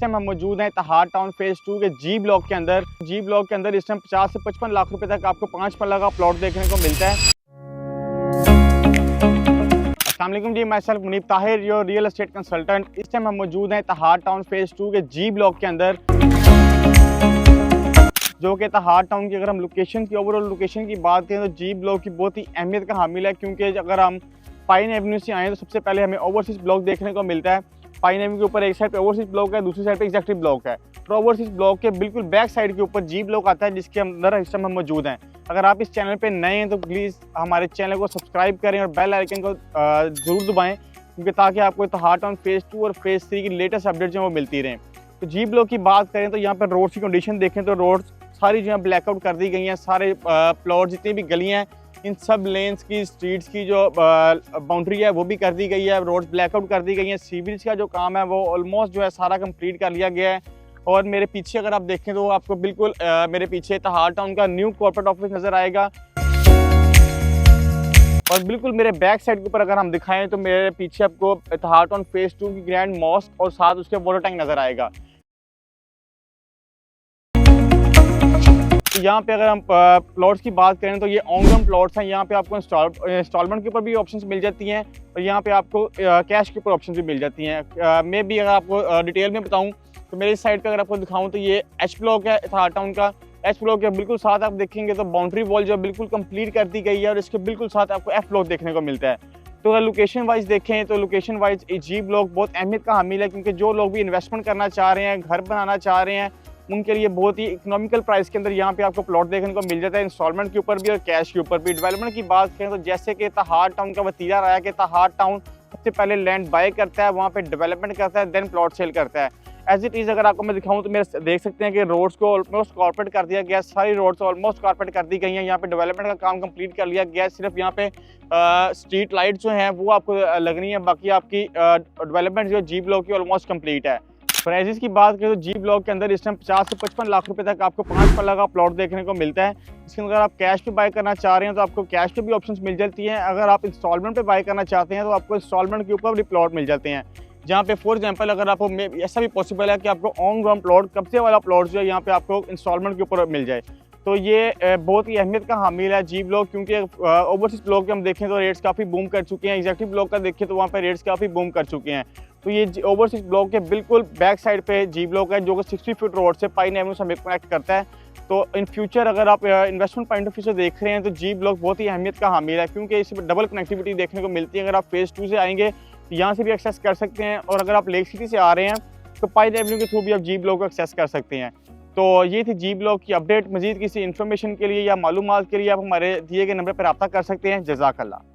Time हम मौजूद हैं इत्तेहाद टाउन फेज़ 2 के जी ब्लॉक के अंदर। जी ब्लॉक के अंदर इस टाइम 50 से 55 लाख रुपए तक आपको 5 मरला का प्लॉट देखने को मिलता है। अस्सलाम वालेकुम जी, myself Munib Tahir, your real estate consultant. इस टाइम हम मौजूद हैं इत्तेहाद टाउन फेज़ 2 के जी ब्लॉक के अंदर, जो कि इत्तेहाद टाउन की अगर हम लोकेशन की ओवरऑल लोकेशन की बात करें तो जी ब्लॉक की बहुत ही अहमियत का हामिल है, क्योंकि अगर हम पाइन एवेन्यू से आएँ तो सबसे पहले हमें ओवरसीज़ ब्लॉक देखने को मिलता है। पाइन एवेन्यू के ऊपर एक साइड पे ओवरसीज़ ब्लॉक है, दूसरी साइड पे एग्जेक्टिव ब्लॉक है। तो ओवरसीज़ ब्लॉक के बिल्कुल बैक साइड के ऊपर जी ब्लॉक आता है, जिसके अंदर इस टाइम हम मौजूद हैं। अगर आप इस चैनल पे नए हैं तो प्लीज़ हमारे चैनल को सब्सक्राइब करें और बेल आइकन को ज़रूर दबाएँ, क्योंकि ताकि आपको इत्तेहाद टाउन फेज़ 2 और फेज़ 3 की लेटेस्ट अपडेट जो है वो मिलती रहें। तो जी ब्लॉक की बात करें तो यहाँ पर रोड की कंडीशन देखें तो रोड्स सारी जो है ब्लैकआउट कर दी गई हैं। सारे प्लॉट जितनी भी गलियाँ हैं इन सब लेन्स की स्ट्रीट्स की जो बाउंड्री है वो भी कर दी गई है, रोड ब्लैकआउट कर दी गई हैं। सीवरेज का जो काम है वो ऑलमोस्ट जो है सारा कंप्लीट कर लिया गया है। और मेरे पीछे अगर आप देखें तो आपको बिल्कुल मेरे पीछे इत्तेहाद टाउन का न्यू कॉर्पोरेट ऑफिस नज़र आएगा। और बिल्कुल मेरे बैक साइड के ऊपर अगर हम दिखाएं तो मेरे पीछे आपको इत्तेहाद टाउन फेज़ 2 की ग्रैंड मॉस्क और साथ उसके वाटर टैंक नज़र आएगा। तो यहाँ पे अगर हम प्लॉट्स की बात करें तो ये ऑनग्राउंड प्लॉट्स हैं। यहाँ पे आपको इंस्टॉलमेंट के ऊपर भी ऑप्शंस मिल जाती हैं और यहाँ पे आपको कैश के ऊपर ऑप्शंस भी मिल जाती हैं। मैं भी अगर आपको डिटेल में बताऊँ तो मेरी साइड पे अगर आपको दिखाऊँ तो ये एच ब्लॉक है इत्तेहाद टाउन का। एच ब्लॉक के बिल्कुल साथ आप देखेंगे तो बाउंड्री वॉल जो बिल्कुल कंप्लीट कर दी गई है और इसके बिल्कुल साथ आपको एफ ब्लॉक देखने को मिलता है। तो अगर लोकेशन वाइज देखें तो लोकेशन वाइज जी ब्लॉक बहुत अहमियत का हामिल है, क्योंकि जो लोग भी इन्वेस्टमेंट करना चाह रहे हैं, घर बनाना चाह रहे हैं, उनके लिए बहुत ही इकोनॉमिकल प्राइस के अंदर यहाँ पे आपको प्लॉट देखने को मिल जाता है, इंस्टॉलमेंट के ऊपर भी और कैश के ऊपर भी। डेवलपमेंट की बात करें तो जैसे कि इत्तेहाद टाउन का वतीरा रहा है कि इत्तेहाद टाउन सबसे पहले लैंड बाय करता है, वहाँ पे डेवलपमेंट करता है, देन प्लॉट सेल करता है। एज इट इज़ अगर आपको मैं दिखाऊँ तो मेरे देख सकते हैं कि रोड्स को ऑलमोस्ट कॉर्पोरेट कर दिया गया, सारी रोड्स ऑलमोस्ट कॉर्पोरेट कर दी गई हैं। यहाँ पे डेवलपमेंट का काम कंप्लीट कर लिया गया, सिर्फ यहाँ पे स्ट्रीट लाइट जो हैं वो आपको लगनी है, बाकी आपकी डेवलपमेंट जो जी ब्लॉक की ऑलमोस्ट कंप्लीट है। प्राइजेस की बात करें तो जी ब्लॉक के अंदर इस टाइम 50 से 55 लाख रुपए तक आपको 5 मरला का प्लॉट देखने को मिलता है। इसके अंदर आप कैश पे बाय करना चाह रहे हैं तो आपको कैश पे भी ऑप्शंस मिल जाती हैं। अगर आप इंस्टॉलमेंट पे बाय करना चाहते हैं तो आपको इंस्टॉलमेंट के ऊपर भी प्लॉट मिल जाते हैं, जहाँ पे फॉर एग्जांपल अगर आपको ऐसा भी पॉसिबल है कि आपको ऑन ग्राउंड प्लॉट कब्जे वाला प्लॉट जो है यहाँ पे आपको इंस्टॉलमेंट के ऊपर मिल जाए। तो ये बहुत ही अहमियत का हामिल है जी ब्लॉक, क्योंकि ओवरसीज ब्लॉक के हम देखें तो रेट्स काफ़ी बूम कर चुके हैं। एग्जेक्टिव ब्लॉक का देखें तो वहाँ पे रेट्स काफ़ी बूम कर चुके हैं। तो ये ओवरसीज ब्लॉक के बिल्कुल बैक साइड पे जी ब्लॉक है, जो कि 60 फीट रोड से पाइन एवेन्यू से हमें कनेक्ट करता है। तो इन फ्यूचर अगर आप इन्वेस्टमेंट पॉइंट ऑफ व्यू से देख रहे हैं तो जी ब्लॉक बहुत ही अहमियत का हामिल है, क्योंकि इसमें डबल कनेक्टिविटी देखने को मिलती है। अगर आप फेज़ 2 से आएंगे तो यहाँ से भी एक्सेस कर सकते हैं, और अगर आप लेक सिटी से आ रहे हैं तो पाइन एवेन्यू के थ्रू भी आप जी ब्लॉक को एक्सेस कर सकते हैं। तो ये थी जी ब्लॉक की अपडेट। मजीद किसी इन्फॉर्मेशन के लिए या मालूमात के लिए आप हमारे दिए गए नंबर पर रब्ता कर सकते हैं। जज़ाकल्लाह।